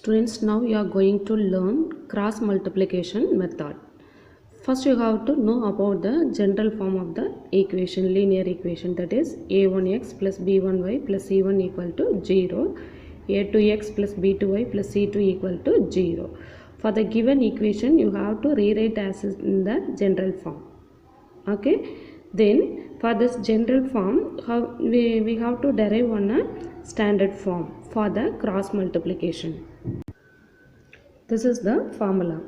Students, now you are going to learn cross multiplication method. First you have to know about the general form of the equation, linear equation, that is a1x plus b1y plus c1 equal to 0, a2x plus b2y plus c2 equal to 0. For the given equation you have to rewrite as in the general form. Okay, then for this general form we have to derive on a standard form for the cross multiplication. This is the formula.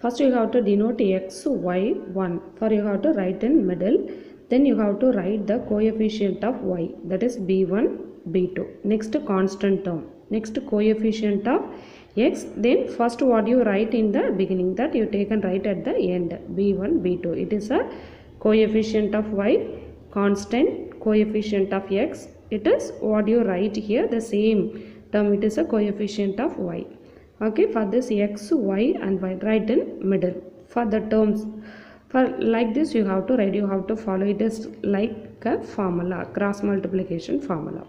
First you have to denote x, y, 1. For you have to write in middle. Then you have to write the coefficient of y, that is b1, b2. Next constant term. Next coefficient of x. Then first what you write in the beginning, that you take and write at the end, b1, b2. It is a coefficient of y, constant coefficient of x. It is what you write here, the same term, it is a coefficient of y. Okay, for this x, y and y, write in middle. For the terms, for like this you have to write, you have to follow it as like a formula, cross multiplication formula.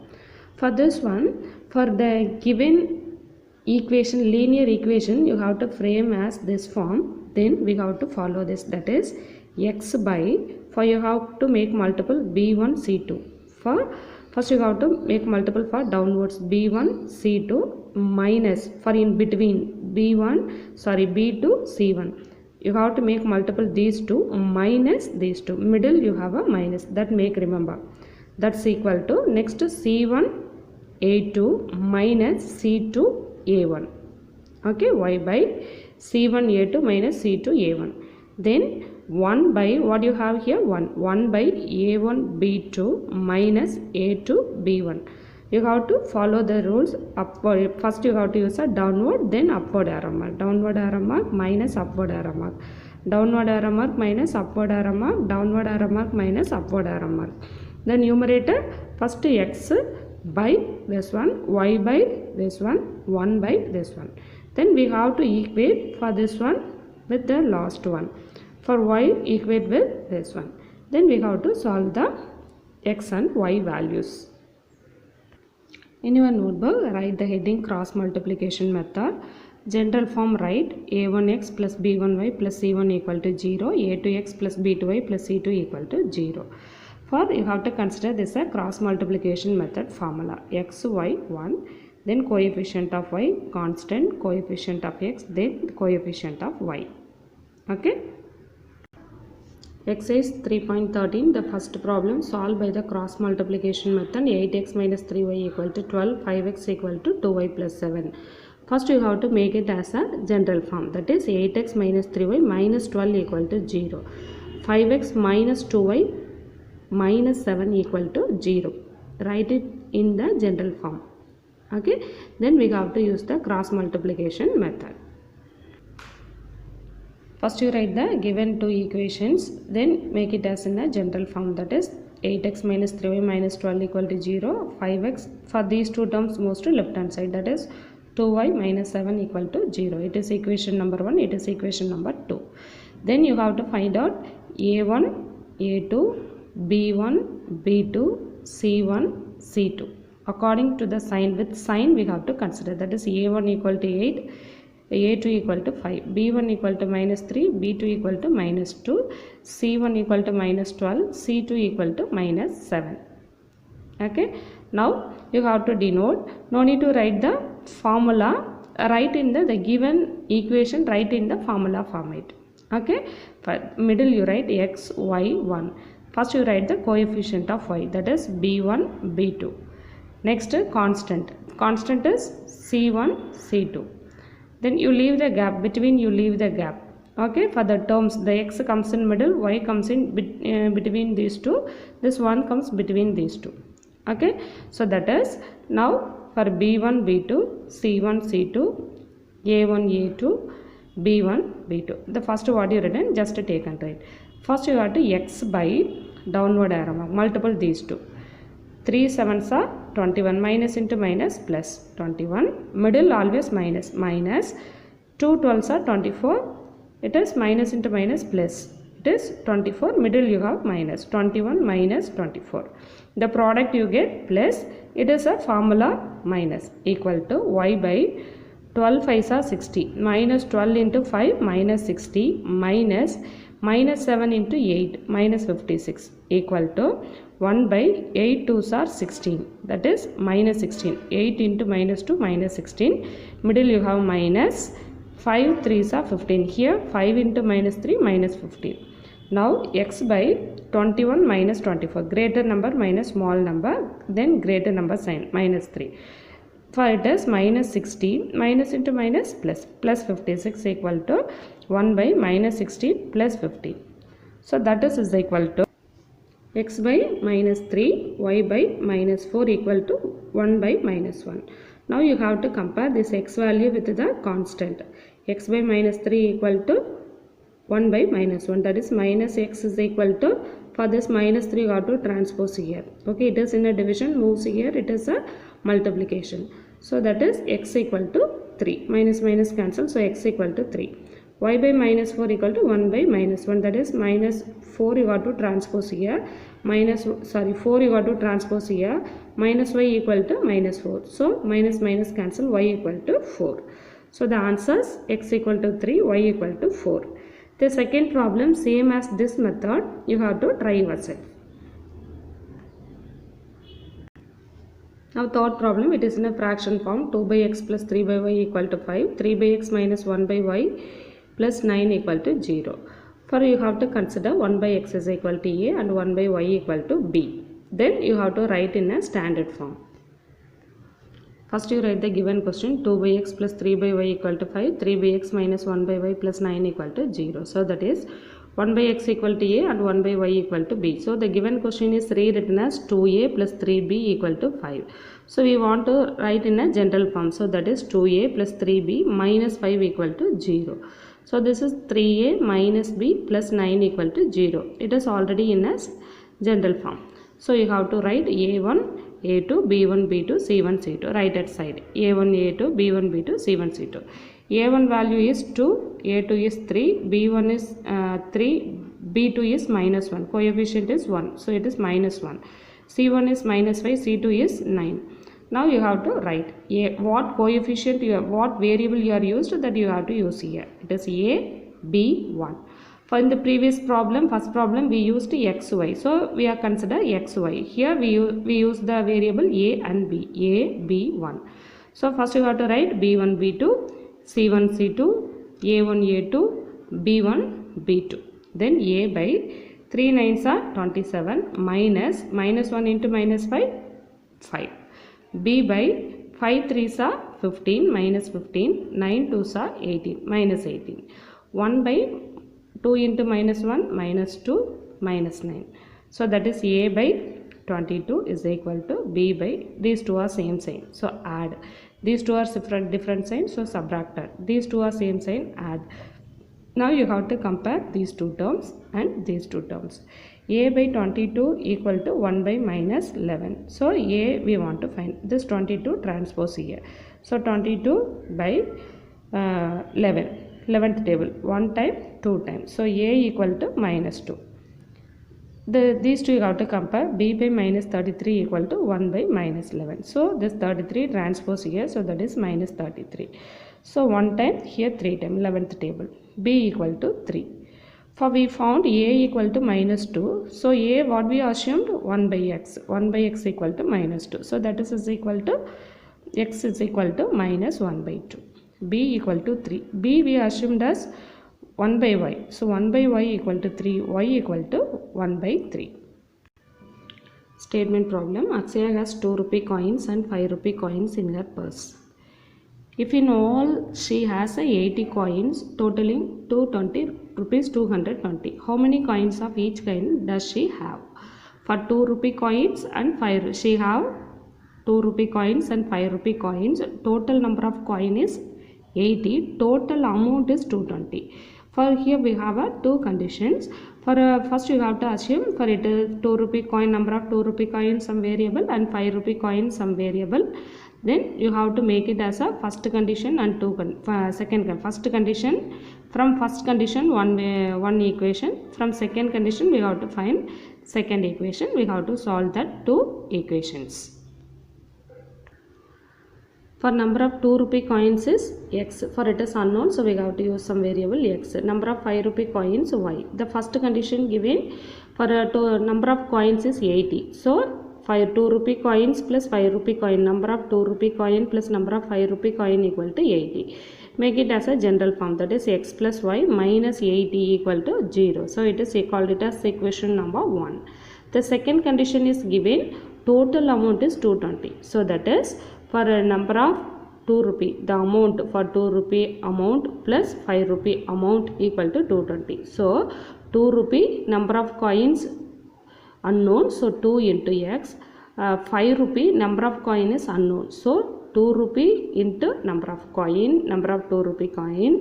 For this one, for the given equation, linear equation, you have to frame as this form. Then we have to follow this, that is x by, for you have to make multiple b1, c2. For first you have to make multiple for downwards b1, c2 minus for in between b2, c1. You have to make multiple these two minus these two. Middle you have a minus, that make remember. That's equal to next c1 a2 minus c2 a1. Okay, y by c1 a2 minus c2 a1. Then 1 by what you have here, 1 by a1 b2 minus a2 b1. You have to follow the rules upward. First you have to use a downward, then upward arrow mark. Downward arrow mark minus upward arrow mark. Downward arrow mark minus upward arrow mark. Downward arrow mark minus upward arrow mark. The numerator, first x by this one, y by this one, 1 by this one. Then we have to equate for this one with the last one. For y, equate with this one. Then we have to solve the x and y values. In your notebook, write the heading cross multiplication method. General form, write a1x plus b1y plus c1 equal to 0, a2x plus b2y plus c2 equal to 0. For you have to consider this a cross multiplication method formula. X, y, 1, then coefficient of y, constant, coefficient of x, then coefficient of y. Okay. Exercise 3.13, the first problem, solved by the cross multiplication method. 8x minus 3y equal to 12, 5x equal to 2y plus 7. First you have to make it as a general form, that is 8x minus 3y minus 12 equal to 0. 5x minus 2y minus 7 equal to 0. Write it in the general form. Okay, then we have to use the cross multiplication method. First you write the given two equations, then make it as in a general form, that is 8x minus 3y minus 12 equal to 0, 5x, for these two terms moves to left hand side, that is 2y minus 7 equal to 0. It is equation number 1, it is equation number 2. Then you have to find out a1, a2, b1, b2, c1, c2. According to the sign, with sign we have to consider, that is a1 equal to 8, a2 equal to 5, b1 equal to minus 3, b2 equal to minus 2, c1 equal to minus 12, c2 equal to minus 7. Okay, now you have to denote, no need to write the formula, write in the given equation, write in the formula format. Okay, for middle you write x, y, 1. First you write the coefficient of y, that is b1, b2. Next constant, constant is c1, c2. Then you leave the gap, between you leave the gap. Okay, for the terms, the x comes in middle, y comes in between these two, this one comes between these two. Okay, so that is, now for b1, b2, c1, c2, a1, a2, b1, b2. The first what you written, just take and write. First you have to x by downward arrow mark, multiple these two. 3 7s are 21, minus into minus plus 21, middle always minus, minus 2 12s are 24, it is minus into minus plus, it is 24, middle you have minus 21 minus 24. The product you get plus, it is a formula minus, equal to y by 12 5s are 60, minus 12 into 5 minus 60, minus 7 into 8 minus 56 equal to 1 by 8 2s are 16, that is minus 16. 8 into minus 2 minus 16, middle you have minus, 5 3s are 15, here 5 into minus 3 minus 15. Now x by 21 minus 24, greater number minus small number, then greater number sign minus 3. For it is minus 16, minus into minus plus, plus 56 equal to 1 by minus 16 plus 15. So that is equal to x by minus 3, y by minus 4 equal to 1 by minus 1. Now you have to compare this x value with the constant. X by minus 3 equal to 1 by minus 1, that is minus x is equal to, for this minus 3 you have to transpose here. Okay, it is in a division, moves here, it is a multiplication. So that is x equal to 3. Minus minus cancel, so x equal to 3. Y by minus 4 equal to 1 by minus 1, that is minus 4 you got to transpose here, 4 you got to transpose here, minus y equal to minus 4. So minus minus cancel, y equal to 4. So the answers x equal to 3, y equal to 4. The second problem, same as this method, you have to try yourself. Now third problem, it is in a fraction form, 2 by x plus 3 by y equal to 5, 3 by x minus 1 by y plus 9 equal to 0. For you have to consider 1 by x is equal to a and 1 by y equal to b. Then you have to write in a standard form. First you write the given question, 2 by x plus 3 by y equal to 5, 3 by x minus 1 by y plus 9 equal to 0. So that is 1 by x equal to a and 1 by y equal to b. So the given question is rewritten as 2a plus 3b equal to 5. So we want to write in a general form. So that is 2a plus 3b minus 5 equal to 0. So this is 3a minus b plus 9 equal to 0. It is already in a general form. So you have to write a1, a2, b1, b2, c1, c2, right at side. a1, a2, b1, b2, c1, c2. a1 value is 2, a2 is 3, b1 is 3, b2 is minus 1. Coefficient is 1. So it is minus 1. c1 is minus 5, c2 is 9. Now you have to write what coefficient what variable you are used, that you have to use here. It is a, b, 1. For in the previous problem, first problem, we used xy. So we are consider xy. Here we use the variable a and b. A, b, 1. So first you have to write b1, b2, c1, c2, a1, a2, b1, b2. Then a by 3 9s are 27 minus 1 into minus 5, 5. B by 5 3s are 15 minus 15, 9 2s are 18 minus 18. 1 by 2 into minus 1 minus 2 minus 9. So that is a by 22 is equal to b by, these two are same sign. So add. These two are different signs, so subtracted. These two are same sign, add. Now you have to compare these two terms and these two terms. A by 22 equal to 1 by minus 11. So a we want to find. This 22 transpose here. So 22 by 11. 11th table, 1 time, 2 times. So a equal to minus 2. These two you have to compare. B by minus 33 equal to 1 by minus 11. So this 33 transpose here, so that is minus 33. So 1 time, here 3 times, 11th table. B equal to 3. For we found a equal to minus 2. So a what we assumed, 1 by x. 1 by x equal to minus 2. So that is equal to, x is equal to minus 1 by 2. B equal to 3. B we assumed as 1 by y. So 1 by y equal to 3. Y equal to 1 by 3. Statement problem. Akshaya has 2 rupee coins and 5 rupee coins in her purse. If in all she has 80 coins totaling 220 rupees 220. How many coins of each kind does she have? For 2 rupee coins and 5, she have 2 rupee coins and 5 rupee coins. Total number of coin is 80. Total amount is 220. For here we have two conditions. For first you have to assume for it is 2 rupee coin, number of 2 rupee coins some variable and 5 rupee coin some variable. Then you have to make it as a first condition and first condition. From first condition one equation. From second condition we have to find second equation. We have to solve that two equations. For number of 2 rupee coins is x. For it is unknown, so we have to use some variable x. Number of 5 rupee coins y. The first condition given for number of coins is 80. So 2 rupee coins plus 5 rupee coin. Number of 2 rupee coin plus number of 5 rupee coin equal to 80. Make it as a general form, that is x plus y minus 80 equal to 0. So it is called it as equation number 1. The second condition is given, total amount is 220. So that is for a number of 2 rupee, the amount for 2 rupee amount plus 5 rupee amount equal to 220. So 2 rupee number of coins unknown, so 2 into x. 5 rupee number of coin is unknown, so 2 rupee into number of coin, number of 2 rupee coin,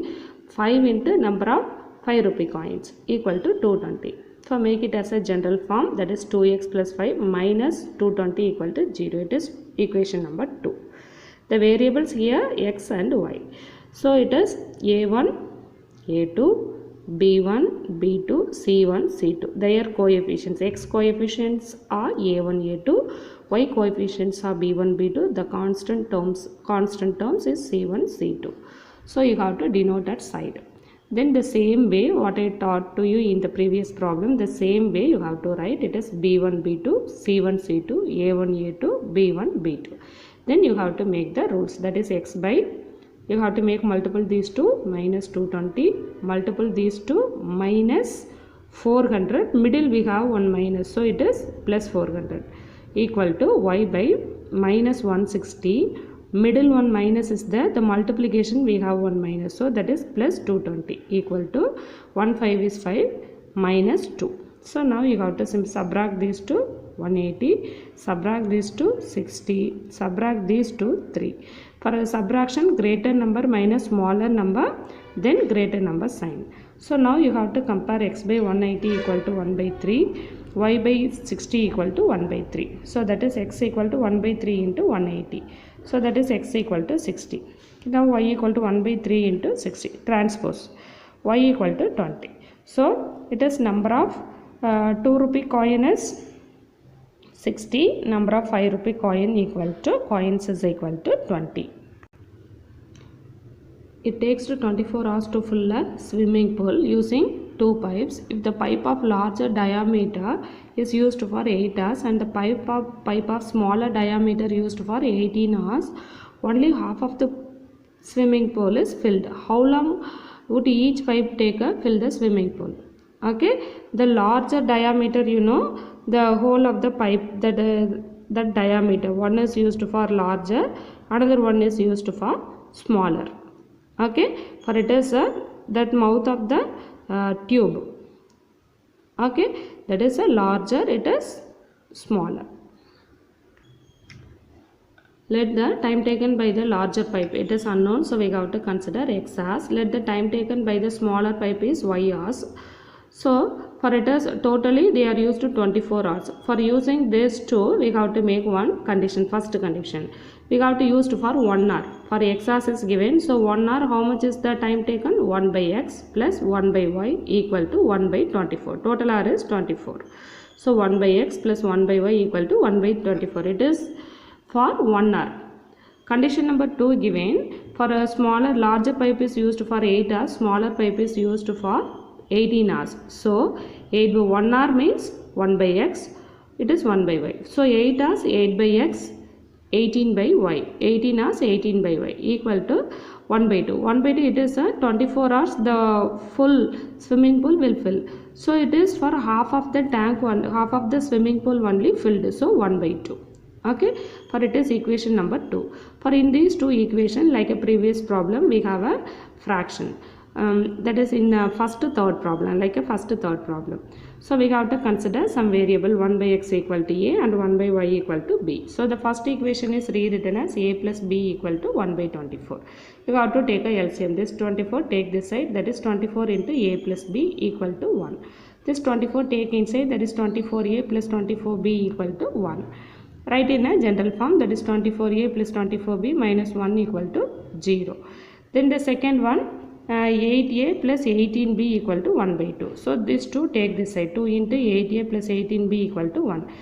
5 into number of 5 rupee coins equal to 220. So make it as a general form, that is 2x plus 5 minus 220 equal to 0. It is equation number 2. The variables here x and y. So it is a1, a2, b1, b2, c1, c2. Their coefficients, x coefficients are a1, a2, y coefficients are b1, b2. The constant terms is c1, c2. So you have to denote that side. Then the same way what I taught to you in the previous problem, the same way you have to write. It is b1, b2, c1, c2, a1, a2, b1, b2. Then you have to make the rules, that is x by, you have to make multiple these two, minus 220, multiple these two, minus 400, middle we have one minus, so it is plus 400, equal to y by minus 160, middle one minus is there, the multiplication we have one minus, so that is plus 220, equal to 1 5 is 5 minus 2. So now you have to subtract these two, 180, subtract these two, 60, subtract these two, 3. For a subtraction, greater number minus smaller number, then greater number sign. So now you have to compare x by 180 equal to 1 by 3, y by 60 equal to 1 by 3. So that is x equal to 1 by 3 into 180. So that is x equal to 60. Now y equal to 1 by 3 into 60. Transpose. Y equal to 20. So it is number of 2 rupee coin is 60, number of 5 rupee coin equal to, coins is equal to 20. It takes 24 hours to fill a swimming pool using 2 pipes. If the pipe of larger diameter is used for 8 hours and the pipe of smaller diameter used for 18 hours, only half of the swimming pool is filled. How long would each pipe take to fill the swimming pool? Okay, the larger diameter, you know, the whole of the pipe, that diameter, one is used for larger, another one is used for smaller. Okay, for it is that mouth of the tube. Okay, that is a larger, it is smaller. Let the time taken by the larger pipe, it is unknown, so we have to consider x as. Let the time taken by the smaller pipe is y as. So for it is totally they are used to 24 hours. For using this two, we have to make one condition. First condition, we have to use for 1 hour. For x as is given, so 1 hour, how much is the time taken? 1 by x plus 1 by y equal to 1 by 24. Total hour is 24. So 1 by x plus 1 by y equal to 1 by 24. It is for 1 hour. Condition number 2 given, for a smaller, larger pipe is used for 8 hours, smaller pipe is used for 18 hours. So 8 by 1 hour means 1 by x, it is 1 by y. So 8 hours, 8 by x, 18 by y, 18 hours, 18 by y equal to 1 by 2. 1 by 2, it is 24 hours the full swimming pool will fill. So it is for half of the tank, half of the swimming pool only filled, so 1 by 2. Okay, for it is equation number 2. For in these two equation, like a previous problem, we have a fraction. That is in first to third problem, like a first to third problem. So we have to consider some variable 1 by x equal to a and 1 by y equal to b. So the first equation is rewritten as a plus b equal to 1 by 24. You have to take a LCM. This 24 take this side, that is 24 into a plus b equal to 1. This 24 take inside, that is 24a plus 24b equal to 1. Write in a general form, that is 24a plus 24b minus 1 equal to 0. Then the second one, 8a plus 18b equal to 1 by 2. So this 2 take this side, 2 into 8a plus 18b equal to 1.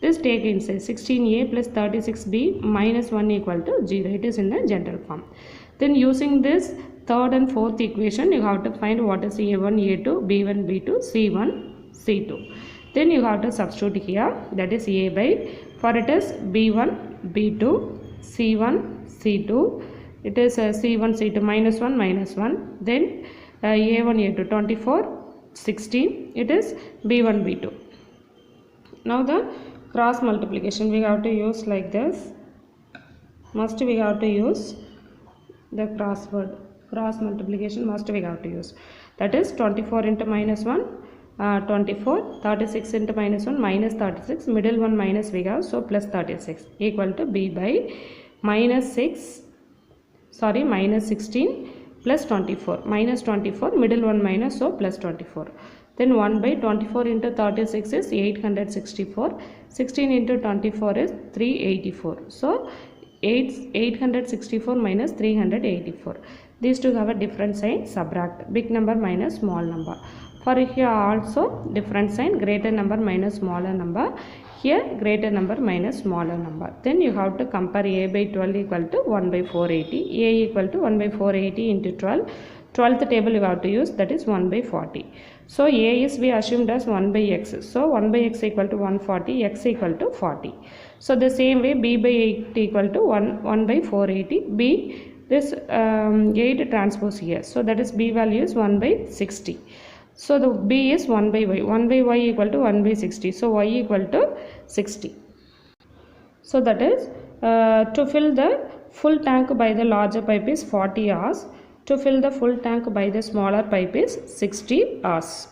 This take inside 16a plus 36b minus 1 equal to 0. It is in the general form. Then using this third and fourth equation, you have to find what is a1, a2, b1, b2, c1, c2. Then you have to substitute here, that is a by, for it is b1, b2, c1, c2. It is c1, c2 minus 1, minus 1. Then a1, a2 24, 16. It is b1, b2. Now the cross multiplication we have to use like this. Must we have to use the cross multiplication must we have to use. That is 24 into minus 1, 24, 36 into minus 1, minus 36, middle one minus we have, so plus 36 equal to b by minus 16 plus 24, minus 24, middle one minus, so plus 24. Then 1 by 24 into 36 is 864, 16 into 24 is 384. So 864 minus 384. These two have a different sign, subtract, big number minus small number. For here also different sign, greater number minus smaller number. Here greater number minus smaller number. Then you have to compare a by 12 equal to 1 by 480. A equal to 1 by 480 into 12. 12th table you have to use, that is 1 by 40. So a is we assumed as 1 by x. So 1 by x equal to 140, x equal to 40. So the same way b by 8 equal to 1 by 480. B, this 8 transpose here. So that is b value is 1 by 60. So the b is 1 by y. 1 by y equal to 1 by 60. So y equal to 60. So that is to fill the full tank by the larger pipe is 40 hours. To fill the full tank by the smaller pipe is 60 hours.